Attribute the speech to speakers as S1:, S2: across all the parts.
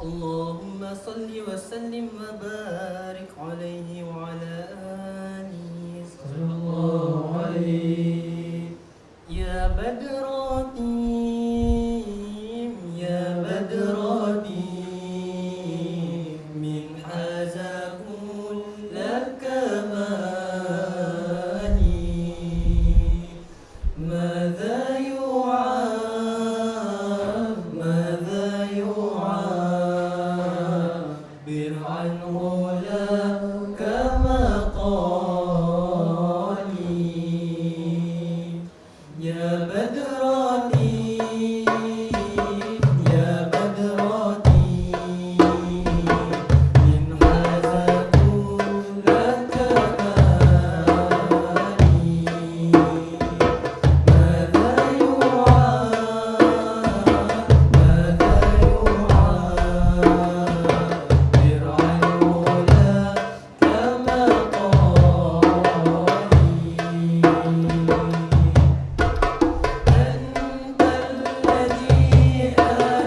S1: اللهم صل وسلم وبارك عليه وعلى آله صلى الله عليه يا بدراتي يا بدراتي من هذا كل كمالي ماذا يعاب ماذا يعبر عنه لا كما قالي يا بدراتي يا بدراتي من هذا كل كمالي ماذا يعاب ماذا يعبر عنه لا كما قالي أنت الذي أشرقت في أفق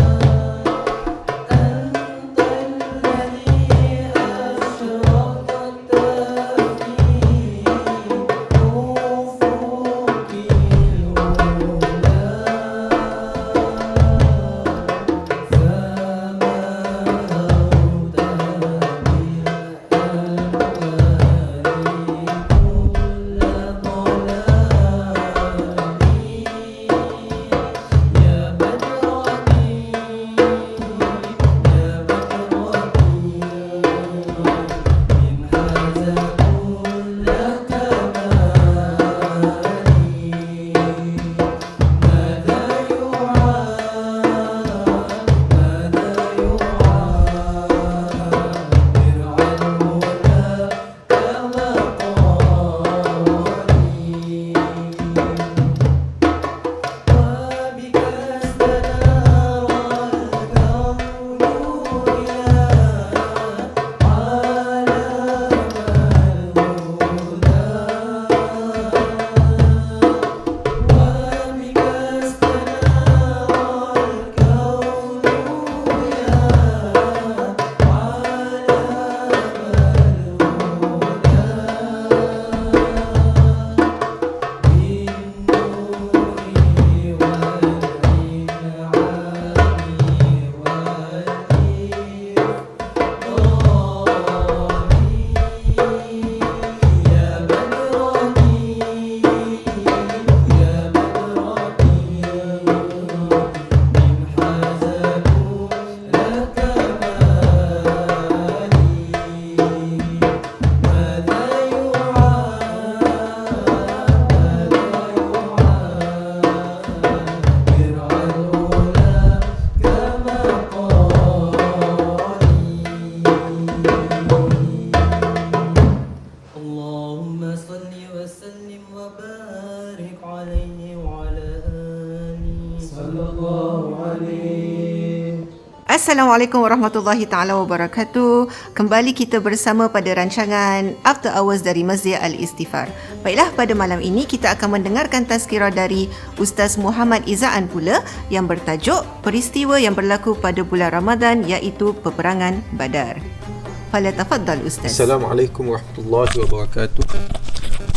S1: الأولى أنت الذي أشرقت في اللهم صل وسلم وبارك عليه وعلى آله صلى الله عليه.
S2: Assalamualaikum warahmatullahi taala wabarakatuh. Kembali kita bersama pada rancangan After Hours dari Masjid Al-Istighfar. Baiklah, pada malam ini kita akan mendengarkan tazkirah dari Ustaz Muhammad Izzaan pula yang bertajuk peristiwa yang berlaku pada bulan Ramadan iaitu peperangan Badar. Falyatafaddal Ustaz.
S3: Assalamualaikum warahmatullahi wabarakatuh.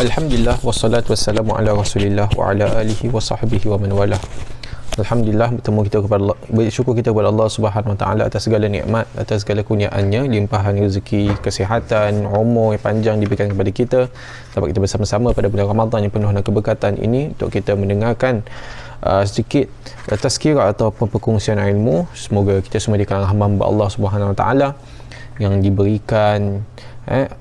S3: Alhamdulillah wassalatu wassalamu ala Rasulillah wa ala alihi wa sahbihi wa man walah. Alhamdulillah, bersyukur kita kepada Allah Subhanahu wa taala atas segala nikmat, atas segala kurniaannya, limpahan rezeki, kesihatan, umur yang panjang diberikan kepada kita. Dapat kita bersama-sama pada bulan Ramadan yang penuh dengan keberkatan ini untuk kita mendengarkan sedikit tazkirah ataupun perkongsian ilmu. Semoga kita semua di kalangan hamba Allah Subhanahu wa taala yang diberikan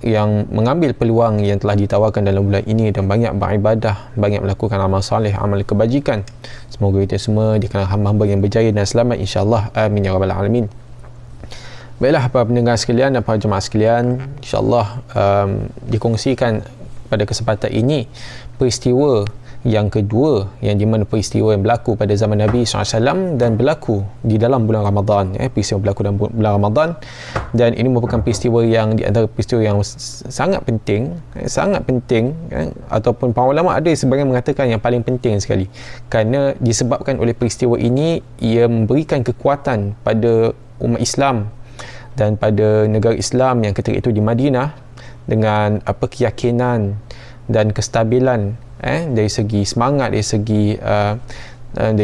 S3: yang mengambil peluang yang telah ditawarkan dalam bulan ini dan banyak beribadah, banyak melakukan amal soleh, amal kebajikan. Semoga kita semua di kalangan hamba-hamba yang berjaya dan selamat, insya-Allah. Amin ya rabbal alamin. Baiklah para pendengar sekalian dan para jemaah sekalian, insya-Allah dikongsikan pada kesempatan ini peristiwa Yang kedua, yang di mana peristiwa yang berlaku pada zaman Nabi SAW dan berlaku di dalam bulan Ramadan, peristiwa berlaku dalam bulan Ramadan, dan ini merupakan peristiwa yang di antara peristiwa yang sangat penting, ataupun para ulama ada sebagian mengatakan yang paling penting sekali, kerana disebabkan oleh peristiwa ini ia memberikan kekuatan pada umat Islam dan pada negara Islam yang ketika itu di Madinah dengan keyakinan dan kestabilan dari segi semangat, dari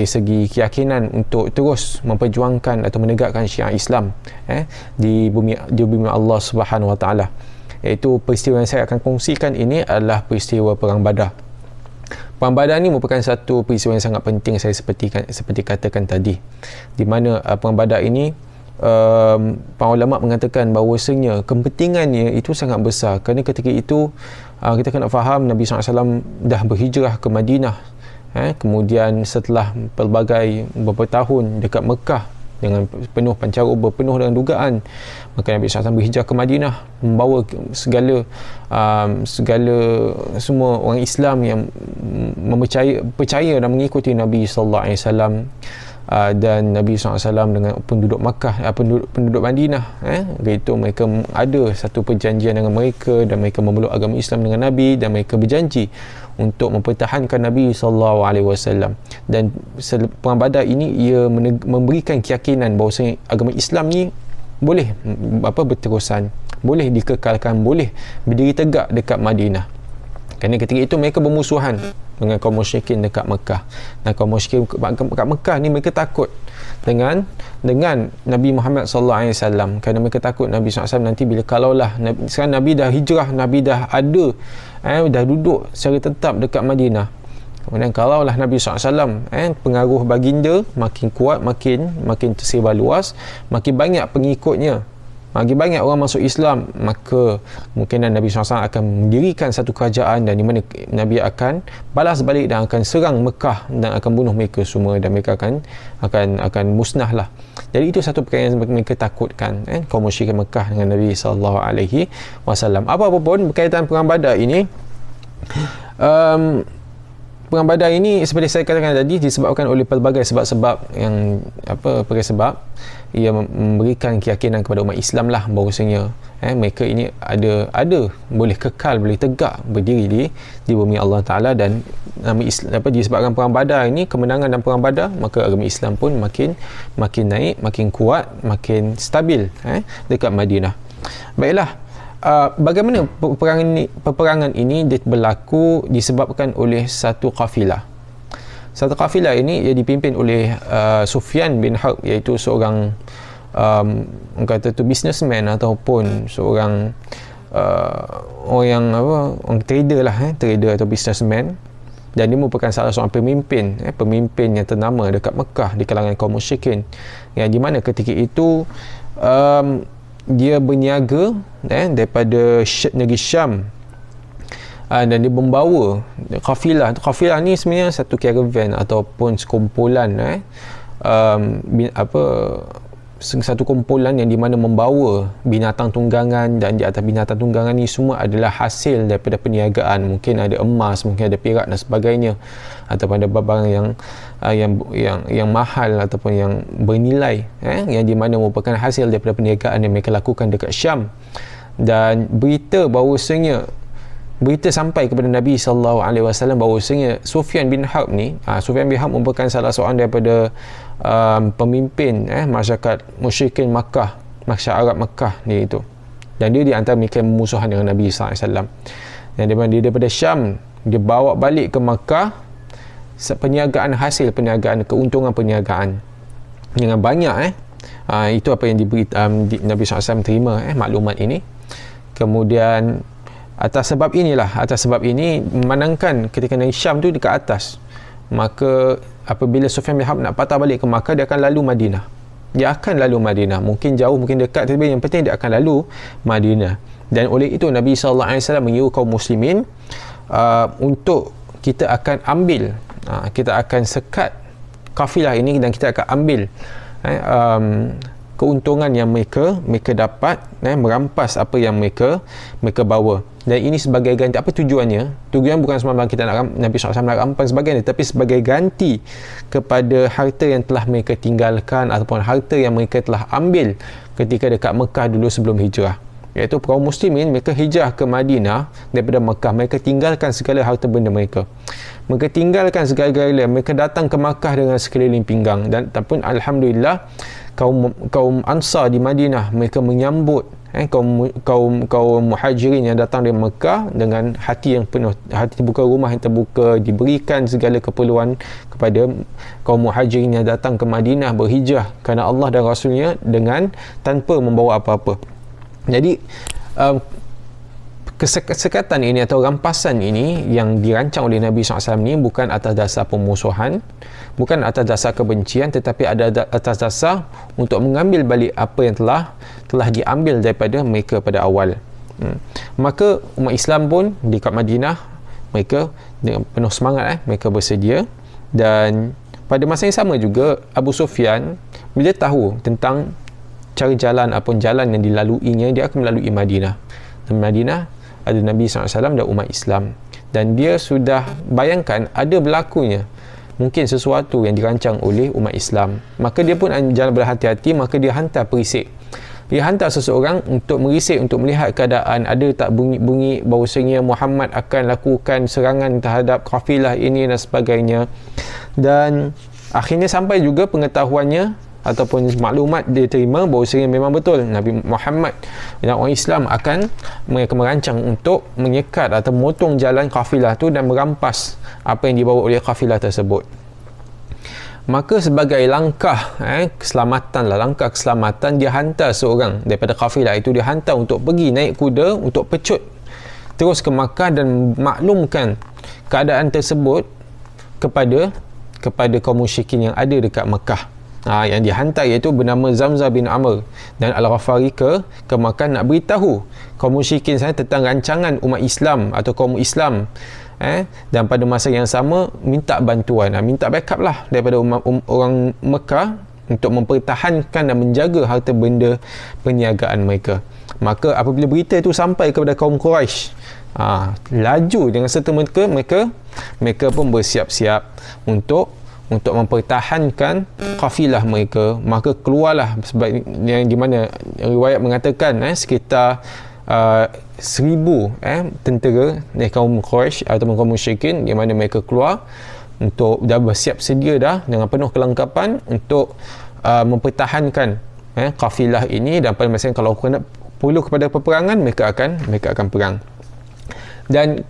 S3: segi keyakinan untuk terus memperjuangkan atau menegakkan syiar Islam di bumi Allah Subhanahu Wa Taala. Iaitu peristiwa yang saya akan kongsikan ini adalah peristiwa Perang Badar. Perang Badar ini merupakan satu peristiwa yang sangat penting, saya seperti katakan tadi, di mana Perang Badar ini para ulama mengatakan bahawasanya kepentingannya itu sangat besar, kerana ketika itu kita kena faham Nabi SAW dah berhijrah ke Madinah, kemudian setelah pelbagai beberapa tahun dekat Mekah dengan penuh pancaroba, penuh dengan dugaan, maka Nabi SAW berhijrah ke Madinah membawa segala semua orang Islam yang percaya dan mengikuti Nabi SAW. Dan Nabi SAW dengan penduduk Makkah, penduduk Madinah, iaitu mereka ada satu perjanjian dengan mereka dan mereka memeluk agama Islam dengan Nabi, dan mereka berjanji untuk mempertahankan Nabi SAW. Dan Perang Badar ini ia memberikan keyakinan bahawa agama Islam ni boleh berterusan, boleh dikekalkan, boleh berdiri tegak dekat Madinah. Kerana ketika itu mereka bermusuhan dengan kaum musyrikin dekat Mekah. Dan kaum musyrikin dekat Mekah ni mereka takut dengan Nabi Muhammad SAW, kerana mereka takut Nabi SAW nanti bila kalaulah sekarang Nabi dah hijrah, Nabi dah ada dah duduk secara tetap dekat Madinah, kemudian kalaulah Nabi SAW pengaruh baginda makin kuat, makin tersebar luas, makin banyak pengikutnya, makin banyak orang masuk Islam, maka kemungkinan Nabi SAW akan mendirikan satu kerajaan dan di mana Nabi akan balas balik dan akan serang Mekah dan akan bunuh mereka semua, dan mereka akan musnah lah. Jadi itu satu perkara yang mereka takutkan, kaum musyrikin Mekah dengan Nabi SAW. Apa-apa pun berkaitan Perang Badar ini, Perang Badar ini seperti saya katakan tadi disebabkan oleh pelbagai sebab-sebab yang sebab ia memberikan keyakinan kepada umat Islam lah bahawasanya mereka ini ada boleh kekal, boleh tegak berdiri di bumi Allah Taala. Dan disebabkan Perang Badar ini, kemenangan dalam Perang Badar, maka agama Islam pun makin naik, makin kuat, makin stabil dekat Madinah. Baiklah, bagaimana peperangan ini berlaku disebabkan oleh satu kafilah. Satu kafilah ini ia dipimpin oleh Sufyan bin Harb, iaitu seorang kata tu businessman ataupun seorang orang trader lah, trader atau businessman, dan dia merupakan salah seorang pemimpin yang ternama dekat Mekah di kalangan kaum musyrikin, yang di mana ketika itu dia berniaga daripada negeri Syam, dan dia membawa kafilah ni sebenarnya satu caravan ataupun sekumpulan satu kumpulan yang di mana membawa binatang tunggangan, dan di atas binatang tunggangan ni semua adalah hasil daripada perniagaan. Mungkin ada emas, mungkin ada perak dan sebagainya, ataupun ada barang yang mahal ataupun yang bernilai, yang di mana merupakan hasil daripada perniagaan yang mereka lakukan dekat Syam. Dan berita sampai kepada Nabi SAW bahawasanya Sufyan bin Harb ni, Sufyan bin Harb merupakan salah seorang daripada pemimpin masyarakat musyrikin Makkah, masyarakat Arab Makkah ni itu, dan dia di antara mereka yang memusuhan dengan Nabi SAW. Dan dia daripada Syam, dia bawa balik ke Makkah hasil perniagaan, keuntungan perniagaan dengan banyak. Itu apa yang diberi Nabi SAW terima maklumat ini. Kemudian atas sebab ini memandangkan ketika dari Syam tu dekat atas, maka apabila Sufyan bin Harb nak patah balik ke Makkah, dia akan lalu Madinah. Mungkin jauh, mungkin dekat, tapi yang penting dia akan lalu Madinah. Dan oleh itu Nabi SAW menyuruh kaum muslimin untuk kita akan sekat kafilah ini, dan kita akan ambil keuntungan yang mereka dapat, merampas apa yang mereka bawa. Dan ini sebagai ganti. Apa tujuannya? Tujuan bukan semata kita nak Nabi SAW nak rampas sebagainya, tapi sebagai ganti kepada harta yang telah mereka tinggalkan ataupun harta yang mereka telah ambil ketika dekat Mekah dulu sebelum hijrah. Iaitu kaum muslimin, mereka hijrah ke Madinah daripada Mekah. Mereka tinggalkan segala harta benda mereka. Mereka tinggalkan segala-galanya. Mereka datang ke Makkah dengan sekeliling pinggang. Dan pun alhamdulillah kaum Ansar di Madinah, mereka menyambut kaum muhajirin yang datang dari Mekah dengan hati yang penuh, hati terbuka, rumah yang terbuka, diberikan segala keperluan kepada kaum muhajirin yang datang ke Madinah berhijrah kerana Allah dan Rasulnya dengan tanpa membawa apa-apa. Jadi kesekatan ini atau rampasan ini yang dirancang oleh Nabi SAW ni bukan atas dasar pemusuhan, bukan atas dasar kebencian, tetapi ada atas dasar untuk mengambil balik apa yang telah diambil daripada mereka pada awal. Maka umat Islam pun di kat Madinah, mereka dengan penuh semangat mereka bersedia. Dan pada masa yang sama juga Abu Sufyan bila tahu tentang cara jalan ataupun jalan yang dilaluinya, dia akan melalui Madinah. Dan Madinah ada Nabi SAW dan umat Islam, dan dia sudah bayangkan ada berlakunya mungkin sesuatu yang dirancang oleh umat Islam. Maka dia pun jalan berhati-hati. Maka dia hantar perisik, dia hantar seseorang untuk merisik, untuk melihat keadaan ada tak bunyi-bunyi bahawasanya Muhammad akan lakukan serangan terhadap kafilah ini dan sebagainya. Dan akhirnya sampai juga pengetahuannya ataupun maklumat dia terima bahawasanya memang betul Nabi Muhammad dan orang Islam akan mereka merancang untuk menyekat atau memotong jalan kafilah tu dan merampas apa yang dibawa oleh kafilah tersebut. Maka sebagai langkah langkah keselamatan, dia hantar seorang daripada kafilah itu, dia hantar untuk pergi naik kuda untuk pecut terus ke Makkah dan maklumkan keadaan tersebut kepada kaum musyrikin yang ada dekat Makkah. Yang dihantar iaitu bernama Zamzam bin Amr dan Al-Ghafari ke Makkah nak beritahu kaum musyrikin sana tentang rancangan umat Islam atau kaum Islam. Dan pada masa yang sama minta bantuan, minta backup lah daripada orang Mekah untuk mempertahankan dan menjaga harta benda perniagaan mereka. Maka apabila berita itu sampai kepada kaum Quraisy, laju dengan serta mereka pun bersiap-siap untuk mempertahankan kafilah mereka. Maka keluarlah, sebab yang di mana riwayat mengatakan sekitar 1,000 tentera dari kaum Quraisy ataupun kaum musyrikin, di mana mereka keluar untuk dah bersiap sedia dah dengan penuh kelengkapan untuk mempertahankan kafilah ini. Dan pada masa yang kalau perlu kepada peperangan, mereka akan perang. Dan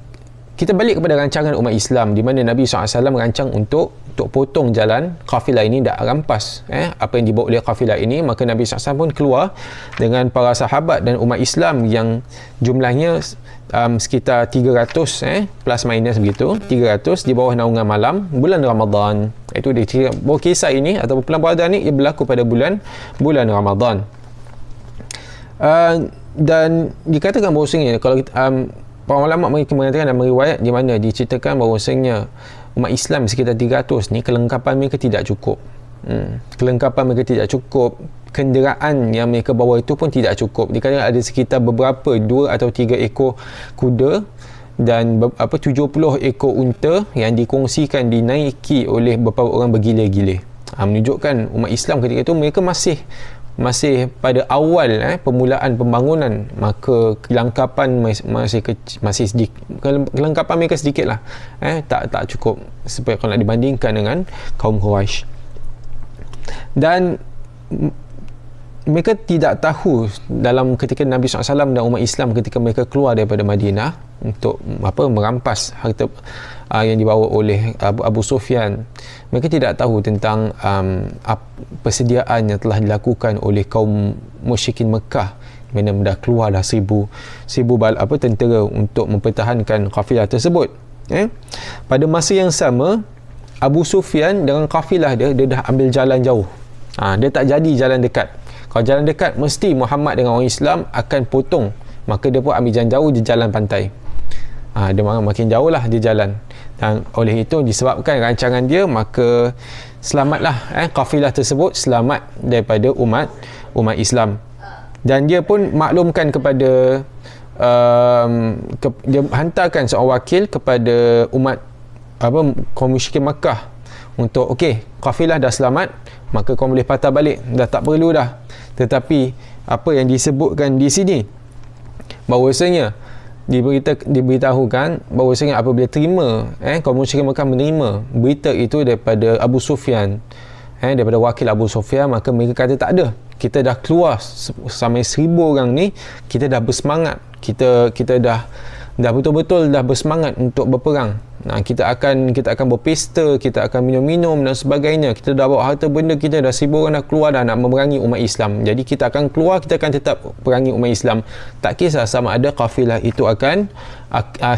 S3: kita balik kepada rancangan umat Islam, di mana Nabi SAW merancang untuk potong jalan kafilah ini, tak rampas apa yang dibawa oleh kafilah ini. Maka Nabi SAW pun keluar dengan para sahabat dan umat Islam yang jumlahnya sekitar 300 plus minus begitu, 300 di bawah naungan malam bulan Ramadan. Itu dia cerita bahawa kisah ini atau perang ni ia berlaku pada bulan Ramadan. Dan dikatakan bahawasanya kalau para ulama mereka mengatakan dan meriwayat di mana diceritakan bahawasanya umat Islam sekitar 300 ni kelengkapan mereka tidak cukup. Kelengkapan mereka tidak cukup, kenderaan yang mereka bawa itu pun tidak cukup. Dikatakan ada sekitar beberapa 2 atau 3 ekor kuda dan 70 ekor unta yang dikongsikan dinaiki oleh beberapa orang bergila-gila. Menunjukkan umat Islam ketika itu mereka masih pada awal permulaan pembangunan, maka kelengkapan masih sedikit, kelengkapan mereka sedikit lah, tak cukup supaya kalau nak dibandingkan dengan kaum Quraisy. Dan mereka tidak tahu dalam ketika Nabi SAW dan umat Islam ketika mereka keluar daripada Madinah untuk merampas harta yang dibawa oleh Abu Sufyan, mereka tidak tahu tentang persediaan yang telah dilakukan oleh kaum musyrikin Mekah, mana dah keluar dah 1,000 tentera untuk mempertahankan kafilah tersebut. Pada masa yang sama, Abu Sufyan dengan kafilah dia dah ambil jalan jauh. Dia tak jadi jalan dekat. Kalau jalan dekat mesti Muhammad dengan orang Islam akan potong, maka dia pun ambil jalan jauh, di jalan pantai. Dia makin jauh lah dia jalan. Dan oleh itu disebabkan rancangan dia, maka selamatlah kafilah tersebut selamat daripada umat umat Islam. Dan dia pun maklumkan kepada dia hantarkan seorang wakil kepada umat kaum musyrikin Makkah untuk okey, kafilah dah selamat, maka kau boleh patah balik, dah tak perlu dah. Tetapi apa yang disebutkan di sini bahawasanya diberitahukan bahawasanya apabila terima kaum musyrikin Makkah menerima berita itu daripada Abu Sufyan, daripada wakil Abu Sufyan, maka mereka kata tak ada, kita dah keluar sampai 1,000 orang ni, kita dah bersemangat, kita dah betul-betul dah bersemangat untuk berperang. Kita akan berpesta, kita akan minum-minum dan sebagainya, kita dah bawa harta benda kita, dah 1,000 orang dah keluar dah nak memerangi umat Islam. Jadi kita akan keluar, kita akan tetap perangi umat Islam, tak kisah sama ada kafilah itu akan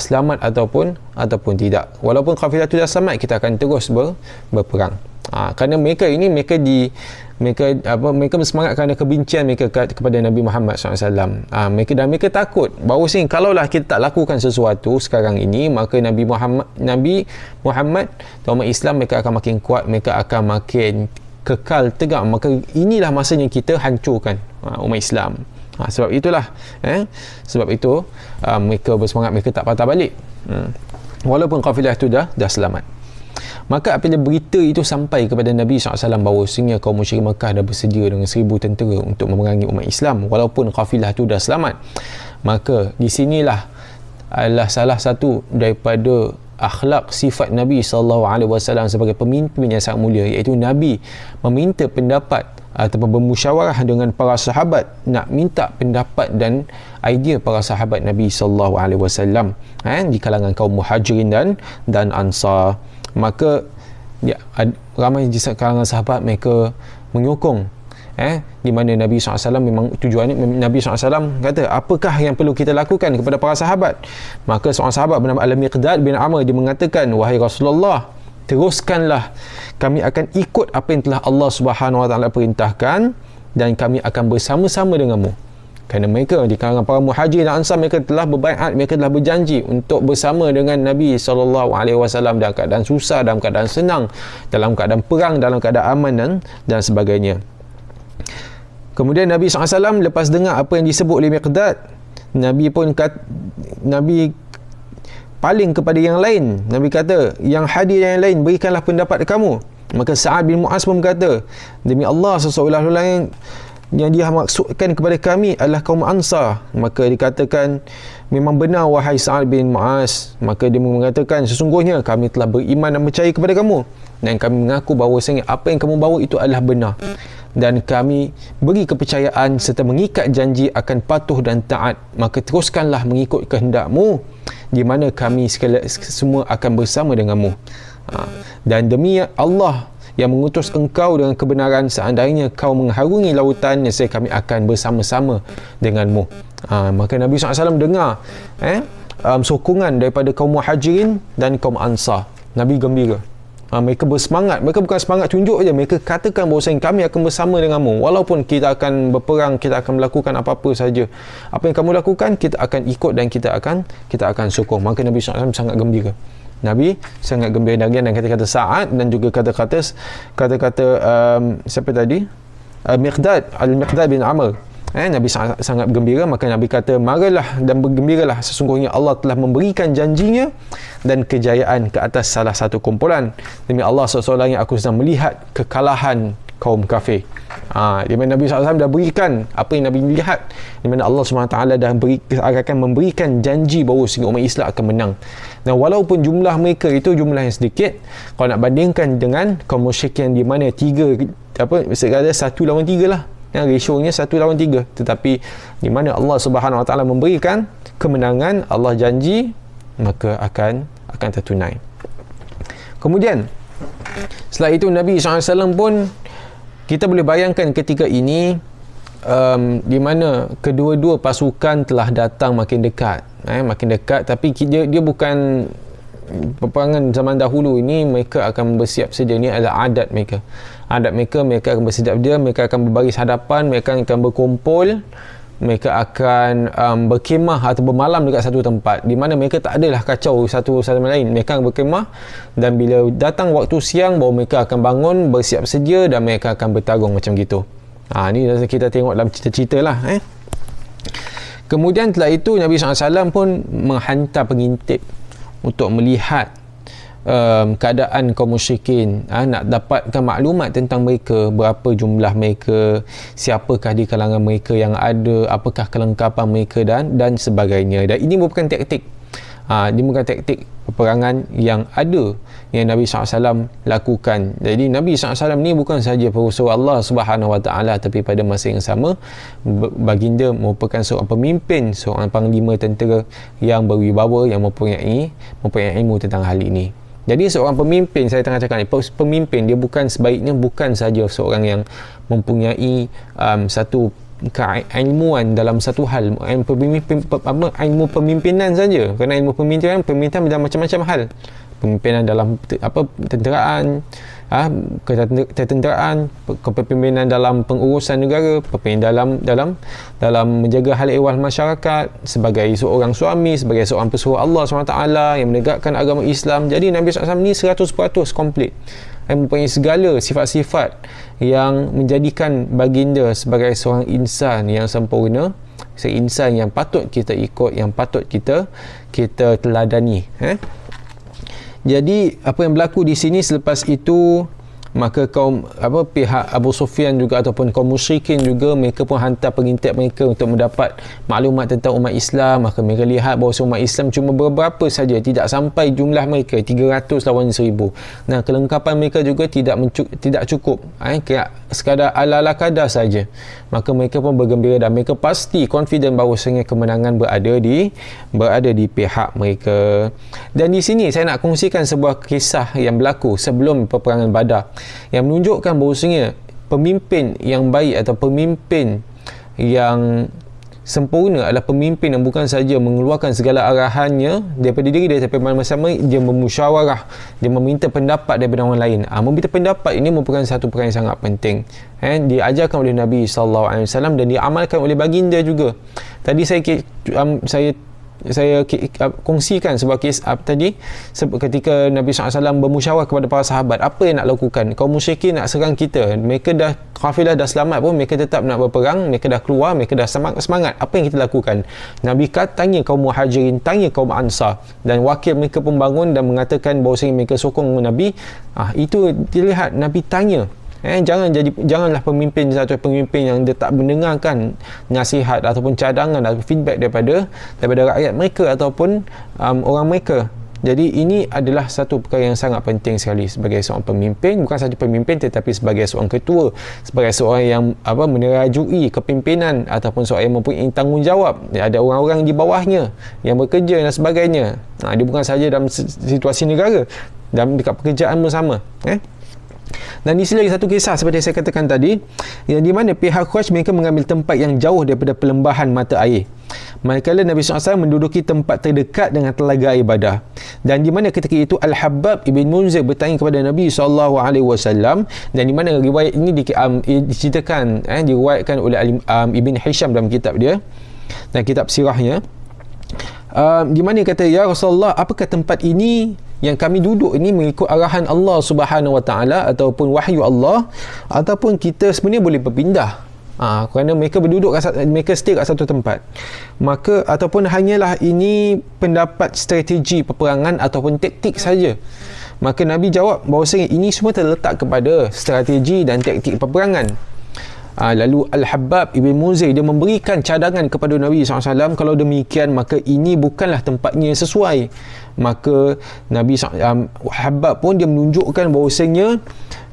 S3: selamat ataupun tidak. Walaupun kafilah itu dah selamat, kita akan terus berperang. Kerana mereka bersemangat kerana kebencian mereka kepada Nabi Muhammad SAW. Mereka takut bahawasanya kalaulah kita tak lakukan sesuatu sekarang ini, maka Nabi Muhammad dan umat Islam mereka akan makin kuat, mereka akan makin kekal tegak, maka inilah masanya kita hancurkan umat Islam. Sebab itulah sebab itu mereka bersemangat, mereka tak patah balik walaupun kafilah itu dah selamat. Maka apabila berita itu sampai kepada Nabi SAW bahawasanya kaum musyrikin Makkah dah bersedia dengan 1,000 tentera untuk memerangi umat Islam walaupun kafilah itu dah selamat, maka di sinilah adalah salah satu daripada akhlak sifat Nabi SAW sebagai pemimpin yang sangat mulia, iaitu Nabi meminta pendapat ataupun bermusyawarah dengan para sahabat, nak minta pendapat dan idea para sahabat Nabi SAW di kalangan kaum Muhajirin dan Ansar. Maka ramai di kalangan sahabat mereka menyokong di mana Nabi SAW memang tujuannya, Nabi SAW kata apakah yang perlu kita lakukan kepada para sahabat. Maka seorang sahabat bernama Al-Miqdad bin Amr dia mengatakan, wahai Rasulullah, teruskanlah, kami akan ikut apa yang telah Allah Subhanahu Wa Taala perintahkan dan kami akan bersama-sama denganmu. Kerana mereka di kalangan para Muhajir dan Ansar, mereka telah berbaiat, mereka telah berjanji untuk bersama dengan Nabi SAW dalam keadaan susah, dalam keadaan senang, dalam keadaan perang, dalam keadaan aman dan sebagainya. Kemudian Nabi SAW lepas dengar apa yang disebut oleh Miqdad, Nabi paling kepada yang lain. Nabi kata, yang hadir yang lain, berikanlah pendapat kamu. Maka Sa'ad bin Mu'az pun berkata, demi Allah, seseorang yang dia maksudkan kepada kami adalah kaum Ansar. Maka dikatakan, memang benar wahai Sa'ad bin Mu'az. Maka dia mengatakan, sesungguhnya kami telah beriman dan percaya kepada kamu, dan kami mengaku bahawasanya apa yang kamu bawa itu adalah benar, dan kami beri kepercayaan serta mengikat janji akan patuh dan taat. Maka teruskanlah mengikut kehendakmu, di mana kami semua akan bersama denganmu. Dan demi Allah yang mengutus engkau dengan kebenaran, seandainya kau mengharungi lautan, nescaya kami akan bersama-sama denganmu. Maka Nabi SAW dengar sokongan daripada kaum Muhajirin dan kaum Ansar. Nabi gembira. Mereka bersemangat. Mereka bukan semangat tunjuk je, mereka katakan bahawa kami akan bersama denganmu, walaupun kita akan berperang, kita akan melakukan apa-apa saja, apa yang kamu lakukan kita akan ikut dan kita akan sokong. Maka Nabi SAW sangat gembira. Nabi sangat gembira dan kata-kata Sa'ad dan juga kata-kata siapa tadi, Al-Miqdad bin Amr, Nabi sangat gembira. Maka Nabi kata, marilah dan bergembiralah, sesungguhnya Allah telah memberikan janjinya dan kejayaan ke atas salah satu kumpulan. Demi Allah, seorang yang aku sedang melihat kekalahan kaum kafir. Di mana Nabi SAW dah berikan apa yang Nabi lihat, di mana Allah SWT dah akan memberikan janji bahawa umat Islam akan menang. Dan walaupun jumlah mereka itu jumlah yang sedikit, kalau nak bandingkan dengan kaum musyrikin di mana sekadar 1 lawan 3 lah, rasionya 1 lawan 3, tetapi di mana Allah Subhanahu Wa Taala memberikan kemenangan, Allah janji, maka akan tertunai. Kemudian setelah itu Nabi SAW pun, kita boleh bayangkan ketika ini di mana kedua-dua pasukan telah datang makin dekat, tapi dia bukan peperangan zaman dahulu ini. Mereka akan bersiap sedia, ini adalah adat mereka akan bersiap sedia, mereka akan berbaris hadapan, mereka akan berkumpul, mereka akan berkemah atau bermalam dekat satu tempat, di mana mereka tak adalah kacau satu sama lain. Mereka akan berkemah, dan bila datang waktu siang baru mereka akan bangun, bersiap sedia, dan mereka akan bertarung macam gitu. Ni kita tengok dalam cerita-cerita lah. Kemudian setelah itu Nabi SAW pun menghantar pengintip untuk melihat keadaan kaum musyrikin, nak dapatkan maklumat tentang mereka, berapa jumlah mereka, siapakah di kalangan mereka yang ada, apakah kelengkapan mereka dan sebagainya. Dan ini merupakan taktik ini bukan taktik peperangan yang ada yang Nabi SAW lakukan. Jadi Nabi SAW ni bukan sahaja perusaha Allah Subhanahu Wa Taala, tapi pada masa yang sama baginda merupakan seorang pemimpin, seorang panglima tentera yang berwibawa, yang mempunyai ilmu tentang hal ini. Jadi seorang pemimpin, saya tengah cakap ni, pemimpin dia bukan sebaiknya bukan sahaja seorang yang mempunyai satu keilmuan dalam satu hal, ilmu pemimpinan saja. Kerana ilmu pemimpinan dalam macam-macam hal. Pemimpinan dalam tenteraan, ketenteraan, kepemimpinan dalam pengurusan negara, pemimpinan dalam menjaga hal ehwal masyarakat, sebagai seorang suami, sebagai seorang pesuruh Allah SWT yang menegakkan agama Islam. Jadi Nabi SAW ni 100% komplit, mempunyai segala sifat-sifat yang menjadikan baginda sebagai seorang insan yang sempurna, seorang insan yang patut kita ikut, yang patut kita teladani. Jadi apa yang berlaku di sini selepas itu, maka pihak Abu Sufyan juga ataupun kaum musyrikin juga, mereka pun hantar pengintip mereka untuk mendapat maklumat tentang umat Islam. Maka mereka lihat bahawa umat Islam cuma beberapa saja, tidak sampai jumlah mereka 300 lawan 1000. Nah, kelengkapan mereka juga tidak cukup, sekadar ala-ala kadar saja. Maka mereka pun bergembira dan mereka pasti confident bahawasanya kemenangan berada di pihak mereka. Dan di sini saya nak kongsikan sebuah kisah yang berlaku sebelum peperangan Badar, yang menunjukkan bahawasanya pemimpin yang baik atau pemimpin yang sempurna adalah pemimpin yang bukan saja mengeluarkan segala arahannya daripada diri dia, tapi bersama dia memusyawarah, dia meminta pendapat daripada orang lain. Meminta pendapat ini merupakan satu perkara yang sangat penting, diajarkan oleh Nabi SAW dan diamalkan oleh baginda juga. Tadi saya kongsikan sebuah kes tadi, ketika Nabi SAW bermusyawarah kepada para sahabat, apa yang nak lakukan. Kaum musyrikin nak serang kita, mereka dah kafilah dah selamat pun mereka tetap nak berperang, mereka dah keluar, mereka dah semangat. Apa yang kita lakukan? Nabi tanya kaum muhajirin, tanya kaum ansar, dan wakil mereka pun bangun dan mengatakan bahawa mereka sokong Nabi. Itu dilihat Nabi tanya. Janganlah pemimpin yang dia tak mendengarkan nasihat ataupun cadangan atau feedback daripada rakyat mereka ataupun orang mereka. Jadi ini adalah satu perkara yang sangat penting sekali sebagai seorang pemimpin, bukan sahaja pemimpin tetapi sebagai seorang ketua, sebagai seorang yang menerajui kepimpinan ataupun seorang yang mempunyai tanggungjawab. Ada orang-orang di bawahnya yang bekerja dan sebagainya. Dia bukan sahaja dalam situasi negara, dalam dekat pekerjaan bersama. Dan di sini lagi satu kisah seperti saya katakan tadi, yang di mana pihak Quraisy mereka mengambil tempat yang jauh daripada pelembahan mata air. Manakala Nabi SAW menduduki tempat terdekat dengan telaga air Badar. Dan di mana ketika itu Al-Habbab Ibn Munzir bertanya kepada Nabi SAW, dan di mana riwayat ini diceritakan, diriwayatkan oleh Ibn Hisham dalam kitab dia dan kitab sirahnya, di mana kata, ya Rasulullah, apakah tempat ini yang kami duduk ini mengikut arahan Allah Subhanahu Wa Taala ataupun wahyu Allah, ataupun kita sebenarnya boleh berpindah kerana mereka mereka stay kat satu tempat, maka ataupun hanyalah ini pendapat strategi peperangan ataupun taktik saja. Maka Nabi jawab bahawasanya ini semua terletak kepada strategi dan taktik peperangan. Lalu Al-Habbab Ibn Munzir dia memberikan cadangan kepada Nabi SAW, kalau demikian maka ini bukanlah tempatnya sesuai. Maka Nabi Habbab pun dia menunjukkan bahawasanya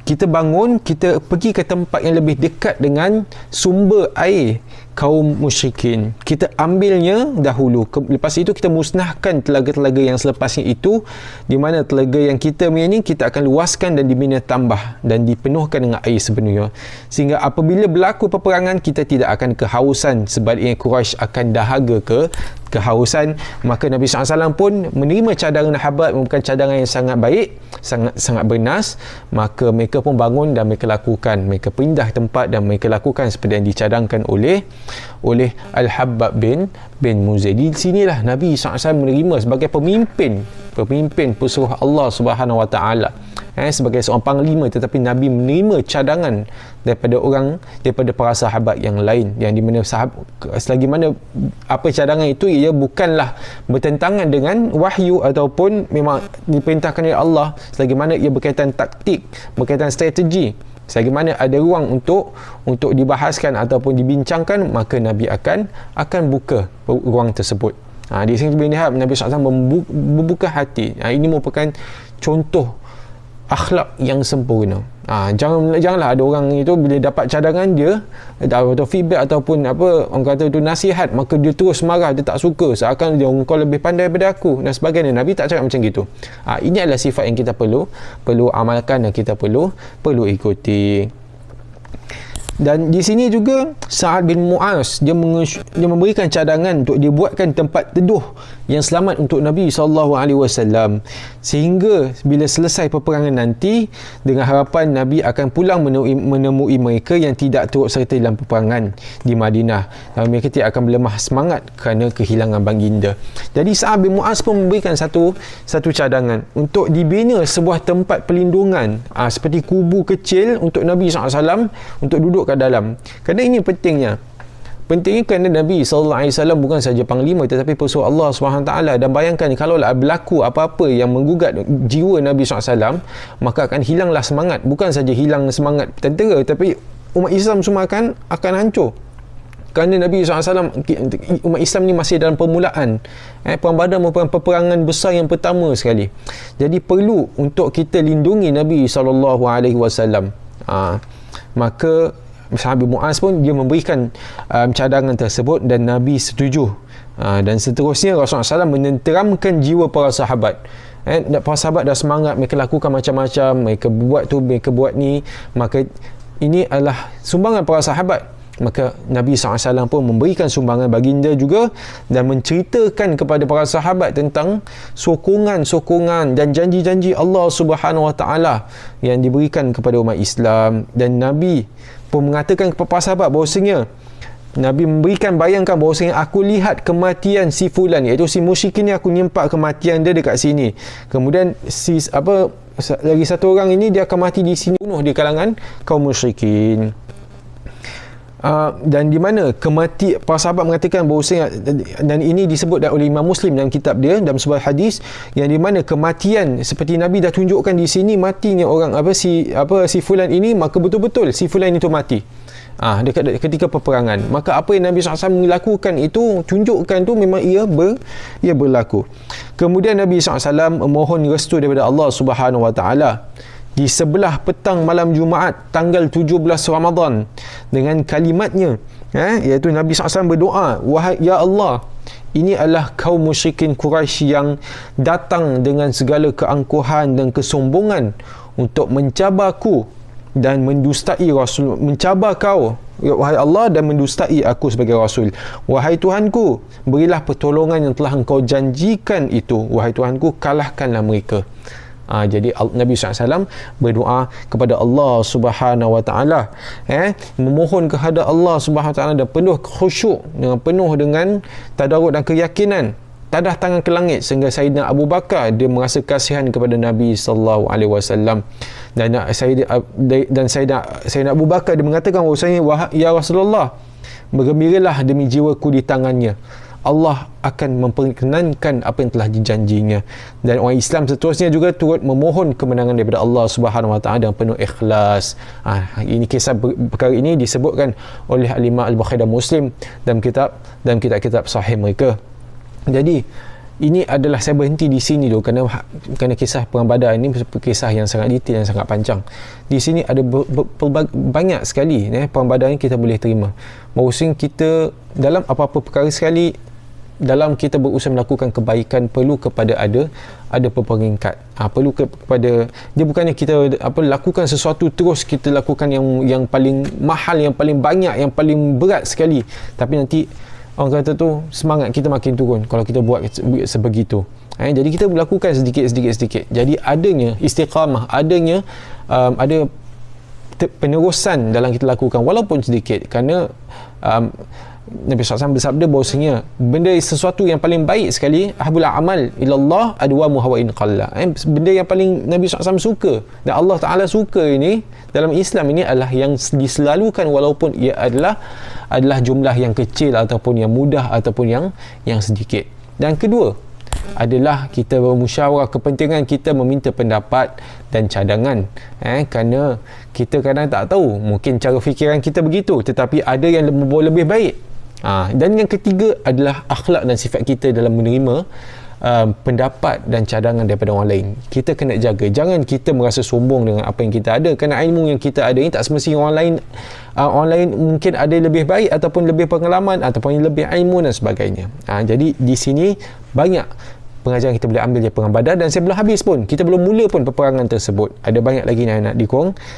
S3: kita bangun, kita pergi ke tempat yang lebih dekat dengan sumber air kaum musyrikin, kita ambilnya dahulu. Lepas itu kita musnahkan telaga-telaga yang selepasnya itu, di mana telaga yang kita punya ni kita akan luaskan dan dibina tambah dan dipenuhkan dengan air sepenuhnya, sehingga apabila berlaku peperangan kita tidak akan kehausan, sebaliknya Quraisy akan dahaga kehausan. Maka Nabi SAW pun menerima cadangan Habbab, merupakan cadangan yang sangat baik, sangat bernas. Maka mereka pun bangun dan mereka lakukan, mereka pindah tempat dan mereka lakukan seperti yang dicadangkan oleh Al-Habbab bin Munzir. Di sinilah Nabi SAW menerima sebagai pemimpin pesuruh Allah Subhanahu Wa Taala. sebagai seorang panglima, tetapi Nabi menerima cadangan daripada para sahabat yang lain, yang di mana selagi mana apa cadangan itu ia bukanlah bertentangan dengan wahyu ataupun memang diperintahkan oleh Allah, selagi mana ia berkaitan taktik, berkaitan strategi, selagi mana ada ruang untuk dibahaskan ataupun dibincangkan, maka Nabi akan buka ruang tersebut. Di sini boleh lihat Nabi SAW membuka hati. Ini merupakan contoh akhlak yang sempurna. Janganlah ada orang itu bila dapat cadangan dia atau feedback ataupun apa orang kata itu nasihat, maka dia terus marah, dia tak suka, seakan dia kau lebih pandai daripada aku dan sebagainya. Nabi tak cakap macam gitu. Ini adalah sifat yang kita perlu amalkan dan kita perlu ikuti. Dan di sini juga Sa'ad bin Mu'az dia memberikan cadangan untuk dibuatkan tempat teduh yang selamat untuk Nabi SAW, sehingga bila selesai peperangan nanti, dengan harapan Nabi akan pulang menemui mereka yang tidak turut serta dalam peperangan di Madinah, dan mereka tidak akan berlemah semangat kerana kehilangan baginda. Jadi Sa'ad bin Mu'az pun memberikan satu cadangan untuk dibina sebuah tempat perlindungan, seperti kubu kecil untuk Nabi SAW untuk duduk kat dalam. Kerana ini pentingnya kerana Nabi SAW bukan sahaja panglima tetapi pesuruh Allah SWT. Dan bayangkan kalau berlaku apa-apa yang menggugat jiwa Nabi SAW, maka akan hilanglah semangat. Bukan saja hilang semangat tentera, tapi umat Islam semua akan hancur. Kerana Nabi SAW, umat Islam ni masih dalam permulaan. Perang Badar merupakan peperangan besar yang pertama sekali. Jadi perlu untuk kita lindungi Nabi SAW. Maka sahabat Mu'az pun dia memberikan cadangan tersebut dan Nabi setuju. Dan seterusnya Rasulullah SAW menenteramkan jiwa para sahabat. Para sahabat dah semangat, mereka lakukan macam-macam, mereka buat tu, mereka buat ni, maka ini adalah sumbangan para sahabat. Maka Nabi SAW pun memberikan sumbangan baginda juga dan menceritakan kepada para sahabat tentang sokongan dan janji-janji Allah Subhanahu Wa Taala yang diberikan kepada umat Islam. Dan Nabi pun mengatakan kepada para sahabat bahawasanya Nabi bayangkan bahawasanya aku lihat kematian si fulan, iaitu si musyrikin ni, aku nyimpak kematian dia dekat sini. Kemudian lagi satu orang ini dia akan mati di sini, bunuh di kalangan kaum musyrikin. Dan di mana para sahabat mengatakan bahawasanya, dan ini disebut oleh Imam Muslim dalam kitab dia dalam sebuah hadis, yang di mana kematian seperti Nabi dah tunjukkan di sini matinya orang si fulan ini, maka betul-betul si fulan itu mati ketika peperangan. Maka apa yang Nabi SAW melakukan itu, tunjukkan tu memang ia berlaku. Kemudian Nabi SAW memohon restu daripada Allah Subhanahu Wa Taala di sebelah petang malam Jumaat tanggal 17 Ramadan dengan kalimatnya, iaitu Nabi SAW berdoa, wahai ya Allah, ini adalah kaum musyrikin Quraisy yang datang dengan segala keangkuhan dan kesombongan untuk mencabarku dan mendustai Rasul, mencabar kau wahai Allah dan mendustai aku sebagai Rasul. Wahai Tuhanku, berilah pertolongan yang telah engkau janjikan itu. Wahai Tuhanku, kalahkanlah mereka. Jadi Nabi SAW berdoa kepada Allah Subhanahu Wa Taala, memohon kepada Allah Subhanahu Wa Taala dan penuh khusyuk, penuh dengan tadarruk dan keyakinan, tadah tangan ke langit, sehingga Sayyidina Abu Bakar dia merasa kasihan kepada Nabi sallallahu alaihi wasallam. Dan Sayyidina Abu Bakar dia mengatakan bahawasanya, ya Rasulullah, bergembiralah demi jiwaku di tangannya, Allah akan memperkenankan apa yang telah dijanjinya. Dan orang Islam seterusnya juga turut memohon kemenangan daripada Allah Subhanahu Wa Taala dengan penuh ikhlas. Ini kisah perkara ini disebutkan oleh Al-Imam Al-Bukhari dan Muslim dalam kitab sahih mereka. Jadi ini adalah, saya berhenti di sini dulu kerana kisah Perang Badar ini kisah yang sangat detail dan sangat panjang. Di sini ada banyak sekali Perang Badar ini kita boleh terima bahawasanya kita dalam apa-apa perkara sekali, dalam kita berusaha melakukan kebaikan, perlu kepada ada peringkat. Perlu kepada dia, bukannya kita lakukan sesuatu terus kita lakukan yang paling mahal, yang paling banyak, yang paling berat sekali, tapi nanti orang kata tu semangat kita makin turun kalau kita buat sebegitu. Jadi kita melakukan sedikit. Jadi adanya istiqamah, adanya penerusan dalam kita lakukan walaupun sedikit, kerana Nabi SAW bersabda bahawasanya benda sesuatu yang paling baik sekali, ahabul amal ilallah adwamu hawain qalla. Benda yang paling Nabi SAW suka dan Allah Ta'ala suka ini dalam Islam ini adalah yang diselalukan walaupun ia adalah jumlah yang kecil ataupun yang mudah ataupun yang sedikit. Dan kedua adalah kita bermusyawarah, kepentingan kita meminta pendapat dan cadangan, kerana kita kadang tak tahu, mungkin cara fikiran kita begitu tetapi ada yang lebih baik. Dan yang ketiga adalah akhlak dan sifat kita dalam menerima pendapat dan cadangan daripada orang lain. Kita kena jaga, jangan kita merasa sombong dengan apa yang kita ada, kerana ilmu yang kita ada ini tak semestinya orang lain mungkin ada lebih baik ataupun lebih pengalaman ataupun lebih ilmu dan sebagainya. Jadi di sini banyak pengajaran kita boleh ambil dari Perang Badar, dan saya belum habis pun, kita belum mula pun peperangan tersebut, ada banyak lagi yang nak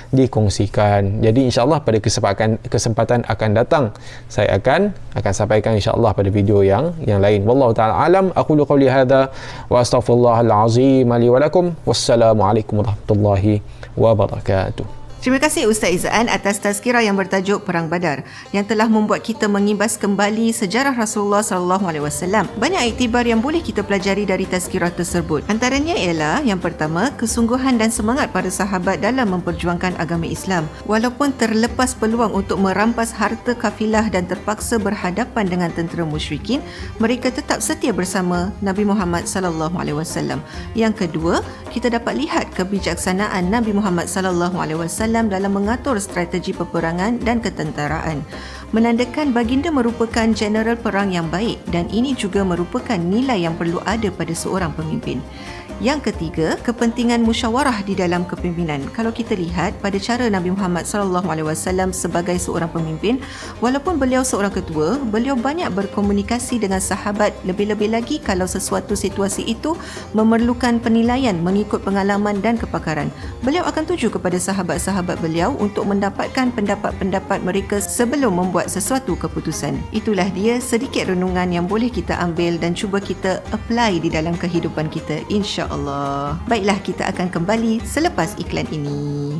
S3: dikongsikan. Jadi insyaAllah pada kesempatan akan datang saya akan sampaikan insyaAllah pada video yang lain. Wallahu ta'ala alam. Aqulu qawli hadha wa astaghfirullahal azim li wa lakum. Wassalamualaikum warahmatullahi wabarakatuh.
S2: Terima kasih Ustaz Izzaan atas tazkirah yang bertajuk Perang Badar yang telah membuat kita mengimbas kembali sejarah Rasulullah SAW. Banyak iktibar yang boleh kita pelajari dari tazkirah tersebut. Antaranya ialah yang pertama, kesungguhan dan semangat para sahabat dalam memperjuangkan agama Islam. Walaupun terlepas peluang untuk merampas harta kafilah dan terpaksa berhadapan dengan tentera musyrikin, mereka tetap setia bersama Nabi Muhammad SAW. Yang kedua, kita dapat lihat kebijaksanaan Nabi Muhammad SAW dalam mengatur strategi peperangan dan ketenteraan, menandakan baginda merupakan jeneral perang yang baik, dan ini juga merupakan nilai yang perlu ada pada seorang pemimpin. Yang ketiga, kepentingan musyawarah di dalam kepimpinan. Kalau kita lihat pada cara Nabi Muhammad SAW sebagai seorang pemimpin, walaupun beliau seorang ketua, beliau banyak berkomunikasi dengan sahabat, lebih-lebih lagi kalau sesuatu situasi itu memerlukan penilaian mengikut pengalaman dan kepakaran. Beliau akan tuju kepada sahabat-sahabat beliau untuk mendapatkan pendapat-pendapat mereka sebelum membuat sesuatu keputusan. Itulah dia sedikit renungan yang boleh kita ambil dan cuba kita apply di dalam kehidupan kita, insya-Allah. Baiklah, kita akan kembali selepas iklan ini.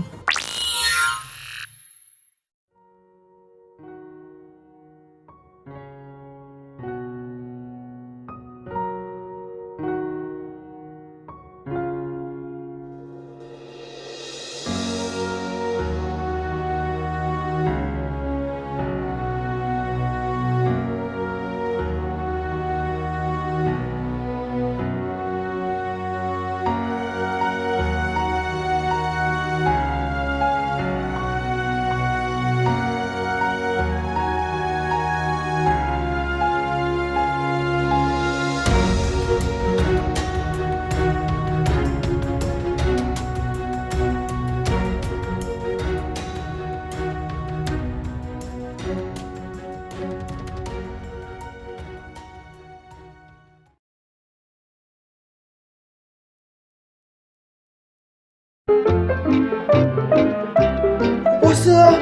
S4: Puasa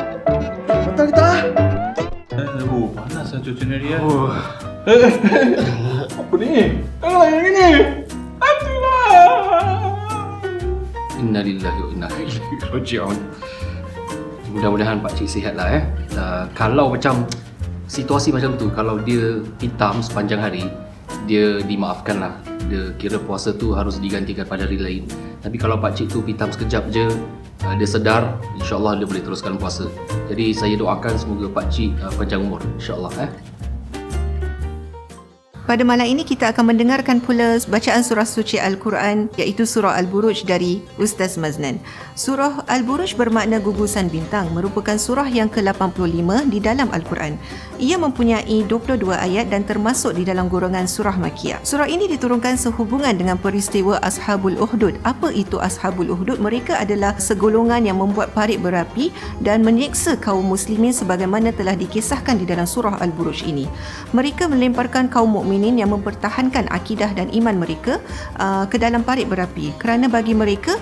S4: matang tak?
S5: Panas lah cuaca ni Rian.
S4: Apa ni? Apa yang ini? Aduh.
S5: Innalillahi wa inna ilaihi raji'un. Mudah-mudahan Pak Cik sihat lah Kalau macam situasi macam tu, kalau dia hitam sepanjang hari, dia dimaafkan lah. Dia kira puasa tu harus digantikan pada hari lain. Tapi kalau Pak Cik tu hitam sekejap je, dia sedar, insyaAllah dia boleh teruskan puasa. Jadi saya doakan semoga Pak Cik panjang umur, insyaAllah.
S2: Pada malam ini kita akan mendengarkan pula bacaan surah suci Al-Quran, iaitu surah Al-Buruj dari Ustaz Mazlan. Surah Al-Buruj bermakna gugusan bintang, merupakan surah yang ke-85 di dalam Al-Quran. Ia mempunyai 22 ayat dan termasuk di dalam golongan surah Makkiyah. Surah ini diturunkan sehubungan dengan peristiwa Ashabul Ukhdud. Apa itu Ashabul Ukhdud? Mereka adalah segolongan yang membuat parit berapi dan menyeksa kaum muslimin sebagaimana telah dikisahkan di dalam surah Al-Buruj ini. Mereka melemparkan kaum mukminin yang mempertahankan akidah dan iman mereka ke dalam parit berapi, kerana bagi mereka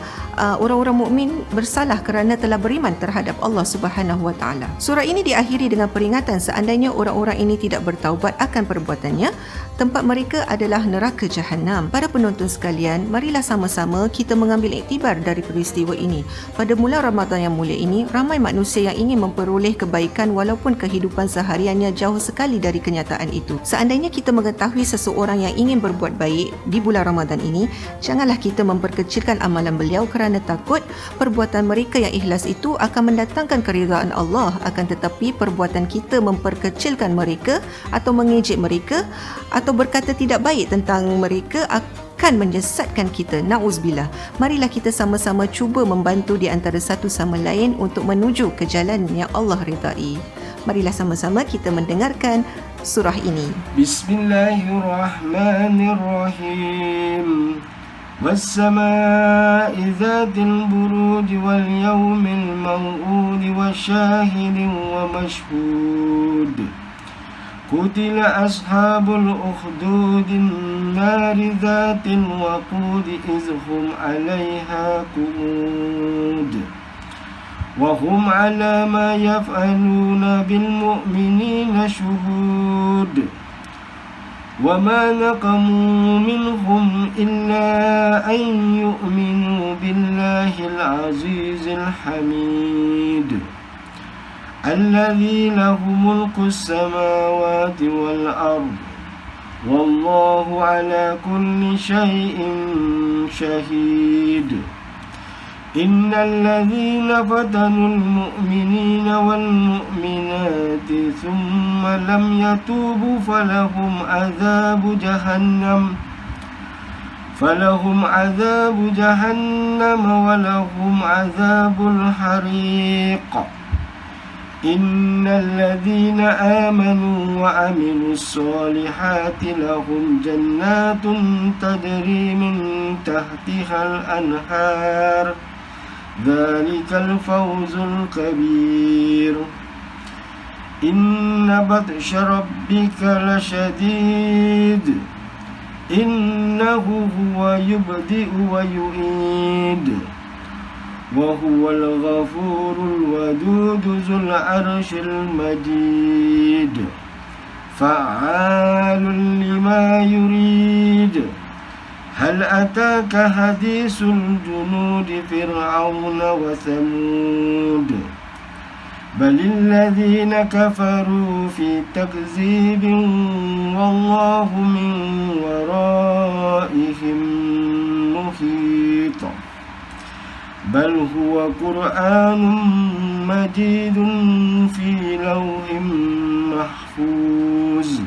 S2: orang-orang mukmin bersalah kerana telah beriman terhadap Allah Subhanahu wa taala. Surah ini diakhiri dengan peringatan seandainya orang-orang ini tidak bertaubat akan perbuatannya, tempat mereka adalah neraka Jahannam. Para penonton sekalian, marilah sama-sama kita mengambil iktibar dari peristiwa ini. Pada bulan Ramadan yang mulia ini, ramai manusia yang ingin memperoleh kebaikan walaupun kehidupan sehariannya jauh sekali dari kenyataan itu. Seandainya kita mengetahui seseorang yang ingin berbuat baik di bulan Ramadan ini, janganlah kita memperkecilkan amalan beliau kerana takut perbuatan mereka yang ikhlas itu akan mendatangkan keridaan Allah. Akan tetapi perbuatan kita memperkecilkan mereka atau mengejek mereka atau berkata tidak baik tentang mereka akan menyesatkan kita. Na'uzubillah. Marilah kita sama-sama cuba membantu di antara satu sama lain untuk menuju ke jalan yang Allah ridai. Marilah sama-sama kita mendengarkan surah ini.
S4: Bismillahirrahmanirrahim. والسماء ذات البروج واليوم الموعود وشاهد ومشهود قتل أصحاب الأخدود النار ذات الوقود إذ هم عليها قعود وهم على ما يفعلون بالمؤمنين شهود وما نقموا منهم إلا أن يؤمنوا بالله العزيز الحميد الذي له ملك السماوات والأرض والله على كل شيء شهيد إن الذين فتنوا المؤمنين والمؤمنات ثم لم يتوبوا فلهم عذاب جهنم ولهم عذاب الحريق إن الذين آمنوا وعملوا الصالحات لهم جنات تجري من تحتها الأنهار ذلك الفوز الكبير إن بطش ربك لشديد إنه هو يبدئ ويعيد وهو الغفور الودود ذو العرش المجيد فعال لما يريد هل أتاك حديث الجنود فرعون وثمود بل الذين كفروا في تكذيب والله من ورائهم محيط بل هو قرآن مجيد في لوح محفوظ